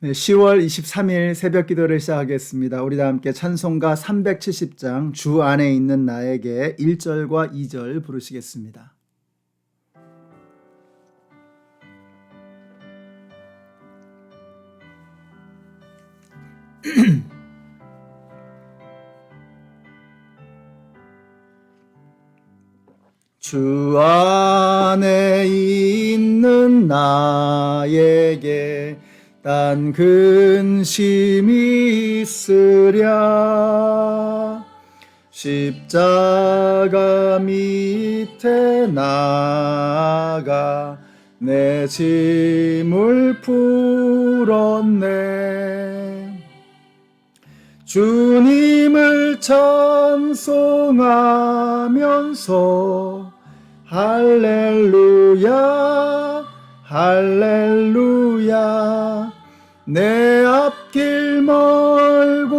네, 10월 23일 새벽 기도를 시작하겠습니다. 우리 다 함께 찬송가 370장 주 안에 있는 나에게 1절과 2절 부르시겠습니다. 주 안에 있는 나에게 딴 근심이 있으랴. 십자가 밑에 나가 내 짐을 풀었네. 주님을 찬송하면서 할렐루야 할렐루야. 내 앞길 멀고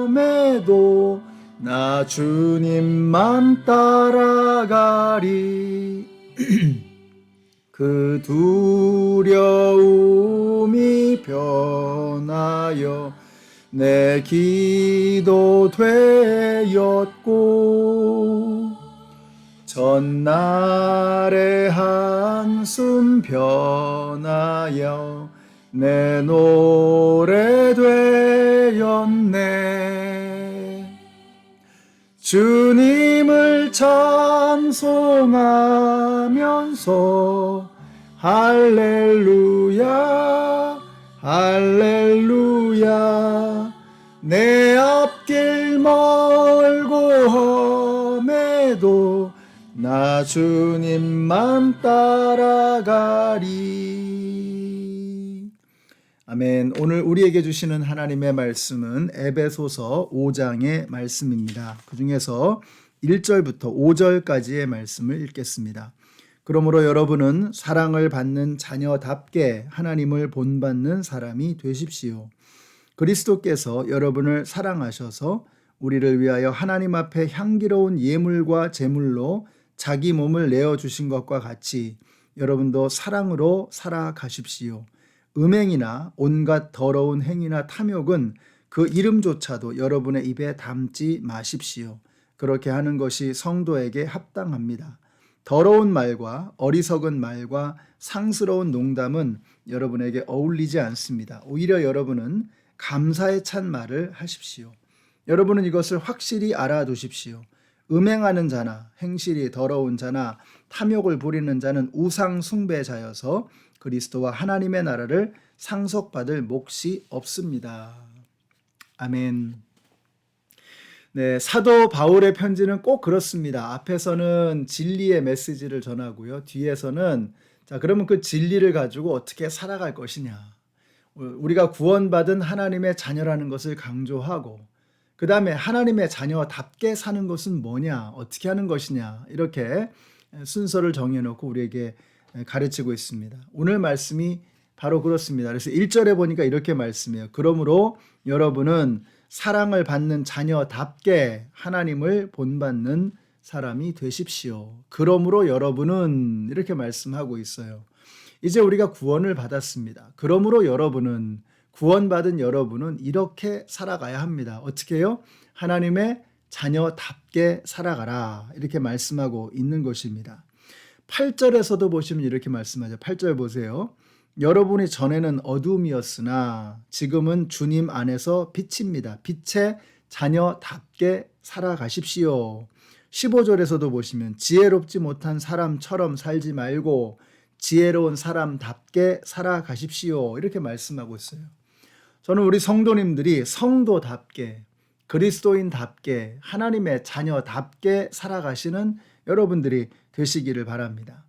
험해도 나 주님만 따라가리. 그 두려움이 변하여 내 기도 되었고, 전날의 한숨 변하여 내 노래 되었네. 주님을 찬송하면서 할렐루야 할렐루야. 내 앞길 멀고 험해도 나 주님만 따라가리. 아멘. 오늘 우리에게 주시는 하나님의 말씀은 에베소서 5장의 말씀입니다. 그 중에서 1절부터 5절까지의 말씀을 읽겠습니다. 그러므로 여러분은 사랑을 받는 자녀답게 하나님을 본받는 사람이 되십시오. 그리스도께서 여러분을 사랑하셔서 우리를 위하여 하나님 앞에 향기로운 예물과 제물로 자기 몸을 내어주신 것과 같이 여러분도 사랑으로 살아가십시오. 음행이나 온갖 더러운 행위나 탐욕은 그 이름조차도 여러분의 입에 담지 마십시오. 그렇게 하는 것이 성도에게 합당합니다. 더러운 말과 어리석은 말과 상스러운 농담은 여러분에게 어울리지 않습니다. 오히려 여러분은 감사에 찬 말을 하십시오. 여러분은 이것을 확실히 알아두십시오. 음행하는 자나 행실이 더러운 자나 탐욕을 부리는 자는 우상 숭배자여서 그리스도와 하나님의 나라를 상속받을 몫이 없습니다. 아멘. 네, 사도 바울의 편지는 꼭 그렇습니다. 앞에서는 진리의 메시지를 전하고요. 뒤에서는 그러면 그 진리를 가지고 어떻게 살아갈 것이냐. 우리가 구원받은 하나님의 자녀라는 것을 강조하고, 그 다음에 하나님의 자녀답게 사는 것은 뭐냐, 어떻게 하는 것이냐, 이렇게 순서를 정해놓고 우리에게 가르치고 있습니다. 오늘 말씀이 바로 그렇습니다. 그래서 1절에 보니까 이렇게 말씀해요. 그러므로 여러분은 사랑을 받는 자녀답게 하나님을 본받는 사람이 되십시오. 그러므로 여러분은 이렇게 말씀하고 있어요. 이제 우리가 구원을 받았습니다. 그러므로 여러분은, 구원받은 여러분은 이렇게 살아가야 합니다. 어떻게 해요? 하나님의 자녀답게 살아가라, 이렇게 말씀하고 있는 것입니다. 8절에서도 보시면 이렇게 말씀하죠. 8절 보세요. 여러분이 전에는 어둠이었으나 지금은 주님 안에서 빛입니다. 빛의 자녀답게 살아가십시오. 15절에서도 보시면 지혜롭지 못한 사람처럼 살지 말고 지혜로운 사람답게 살아가십시오, 이렇게 말씀하고 있어요. 저는 우리 성도님들이 성도답게, 그리스도인답게, 하나님의 자녀답게 살아가시는 여러분들이 되시기를 바랍니다.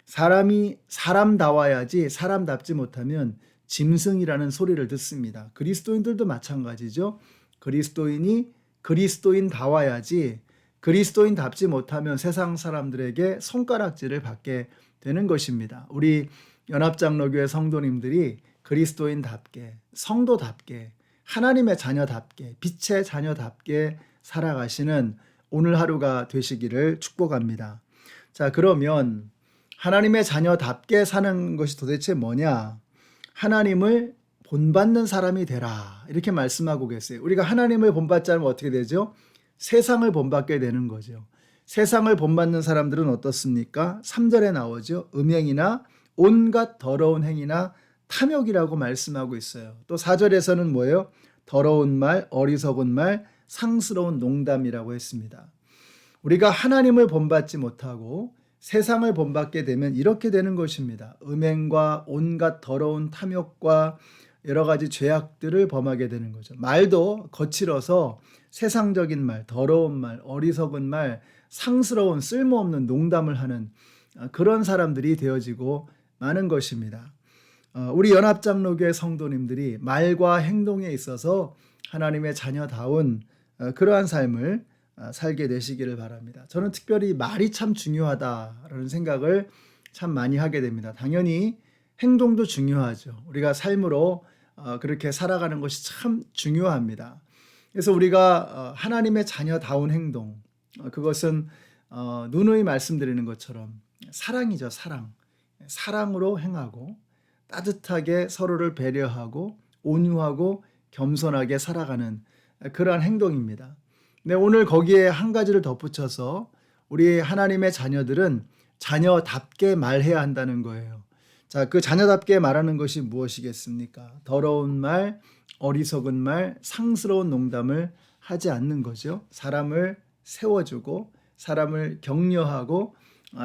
사람이 사람다워야지 사람답지 못하면 짐승이라는 소리를 듣습니다. 그리스도인들도 마찬가지죠. 그리스도인이 그리스도인다워야지 그리스도인답지 못하면 세상 사람들에게 손가락질을 받게 되는 것입니다. 우리 연합장로교회 성도님들이 그리스도인답게, 성도답게, 하나님의 자녀답게, 빛의 자녀답게 살아가시는 오늘 하루가 되시기를 축복합니다. 자, 그러면 하나님의 자녀답게 사는 것이 도대체 뭐냐? 하나님을 본받는 사람이 되라. 이렇게 말씀하고 계세요. 우리가 하나님을 본받지 않으면 어떻게 되죠? 세상을 본받게 되는 거죠. 세상을 본받는 사람들은 어떻습니까? 3절에 나오죠. 음행이나 온갖 더러운 행위나 탐욕이라고 말씀하고 있어요. 또 4절에서는 뭐예요? 더러운 말, 어리석은 말, 상스러운 농담이라고 했습니다. 우리가 하나님을 본받지 못하고 세상을 본받게 되면 이렇게 되는 것입니다. 음행과 온갖 더러운 탐욕과 여러 가지 죄악들을 범하게 되는 거죠. 말도 거칠어서 세상적인 말, 더러운 말, 어리석은 말, 상스러운 쓸모없는 농담을 하는 그런 사람들이 되어지고 마는 것입니다. 우리 연합장로교회 성도님들이 말과 행동에 있어서 하나님의 자녀다운 그러한 삶을 살게 되시기를 바랍니다. 저는 특별히 말이 참 중요하다라는 생각을 참 많이 하게 됩니다. 당연히 행동도 중요하죠. 우리가 삶으로 그렇게 살아가는 것이 참 중요합니다. 그래서 우리가 하나님의 자녀다운 행동, 그것은 누누이 말씀드리는 것처럼 사랑이죠. 사랑으로 행하고 따뜻하게 서로를 배려하고 온유하고 겸손하게 살아가는 그러한 행동입니다. 네, 오늘 거기에 한 가지를 덧붙여서 우리 하나님의 자녀들은 자녀답게 말해야 한다는 거예요. 자, 그 자녀답게 말하는 것이 무엇이겠습니까? 더러운 말, 어리석은 말, 상스러운 농담을 하지 않는 거죠. 사람을 세워주고 사람을 격려하고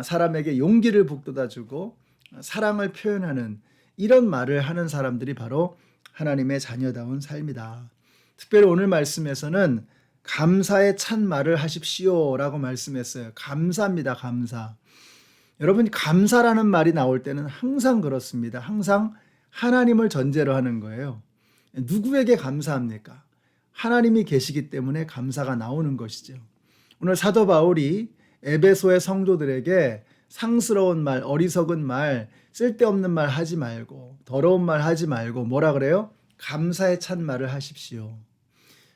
사람에게 용기를 북돋아주고 사랑을 표현하는 이런 말을 하는 사람들이 바로 하나님의 자녀다운 삶이다. 특별히 오늘 말씀에서는 감사의 찬 말을 하십시오라고 말씀했어요. 감사입니다. 감사. 여러분, 감사라는 말이 나올 때는 항상 그렇습니다. 항상 하나님을 전제로 하는 거예요. 누구에게 감사합니까? 하나님이 계시기 때문에 감사가 나오는 것이죠. 오늘 사도 바울이 에베소의 성도들에게 상스러운 말, 어리석은 말, 쓸데없는 말 하지 말고 더러운 말 하지 말고 뭐라 그래요? 감사에 찬 말을 하십시오.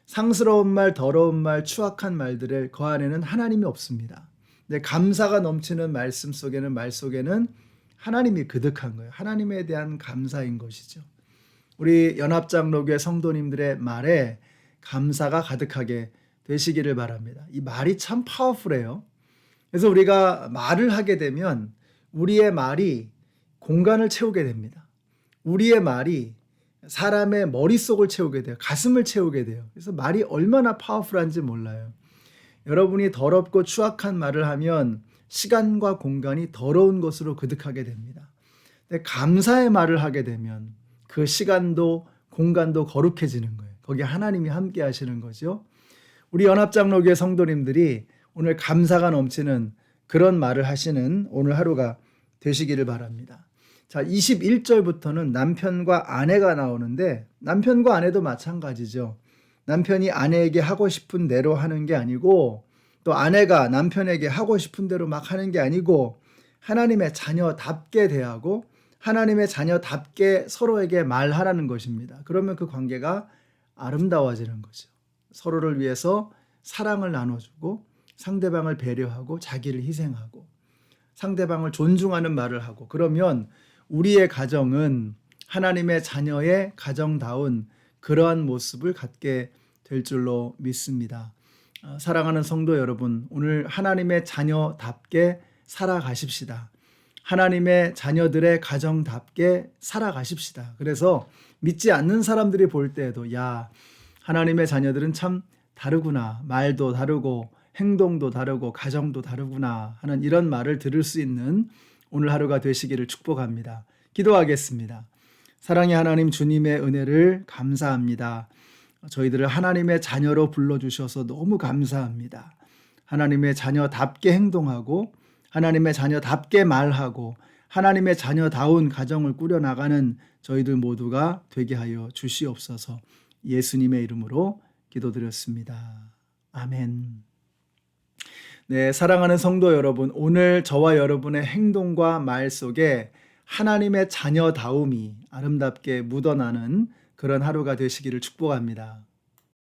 상스러운 말, 더러운 말, 추악한 말들을 그 안에는 하나님이 없습니다. 근데 감사가 넘치는 말씀 속에는 말 속에는 하나님이 그득한 거예요. 하나님에 대한 감사인 것이죠. 우리 연합장로교회 성도님들의 말에 감사가 가득하게 되시기를 바랍니다. 이 말이 참 파워풀해요. 그래서 우리가 말을 하게 되면 우리의 말이 공간을 채우게 됩니다. 우리의 말이 사람의 머릿속을 채우게 돼요. 가슴을 채우게 돼요. 그래서 말이 얼마나 파워풀한지 몰라요. 여러분이 더럽고 추악한 말을 하면 시간과 공간이 더러운 것으로 그득하게 됩니다. 근데 감사의 말을 하게 되면 그 시간도 공간도 거룩해지는 거예요. 거기에 하나님이 함께 하시는 거죠. 우리 연합장로교회 성도님들이 오늘 감사가 넘치는 그런 말을 하시는 오늘 하루가 되시기를 바랍니다. 자, 21절부터는 남편과 아내가 나오는데 남편과 아내도 마찬가지죠. 남편이 아내에게 하고 싶은 대로 하는 게 아니고 또 아내가 남편에게 하고 싶은 대로 막 하는 게 아니고 하나님의 자녀답게 대하고 하나님의 자녀답게 서로에게 말하라는 것입니다. 그러면 그 관계가 아름다워지는 거죠. 서로를 위해서 사랑을 나눠주고 상대방을 배려하고 자기를 희생하고 상대방을 존중하는 말을 하고 그러면 우리의 가정은 하나님의 자녀의 가정다운 그러한 모습을 갖게 될 줄로 믿습니다. 사랑하는 성도 여러분, 오늘 하나님의 자녀답게 살아가십시다. 하나님의 자녀들의 가정답게 살아가십시다. 그래서 믿지 않는 사람들이 볼 때에도 야, 하나님의 자녀들은 참 다르구나. 말도 다르고 행동도 다르고 가정도 다르구나 하는 이런 말을 들을 수 있는 오늘 하루가 되시기를 축복합니다. 기도하겠습니다. 사랑의 하나님 주님의 은혜를 감사합니다. 저희들을 하나님의 자녀로 불러주셔서 너무 감사합니다. 하나님의 자녀답게 행동하고 하나님의 자녀답게 말하고 하나님의 자녀다운 가정을 꾸려나가는 저희들 모두가 되게 하여 주시옵소서. 예수님의 이름으로 기도드렸습니다. 아멘. 네, 사랑하는 성도 여러분, 오늘 저와 여러분의 행동과 말 속에 하나님의 자녀다움이 아름답게 묻어나는 그런 하루가 되시기를 축복합니다.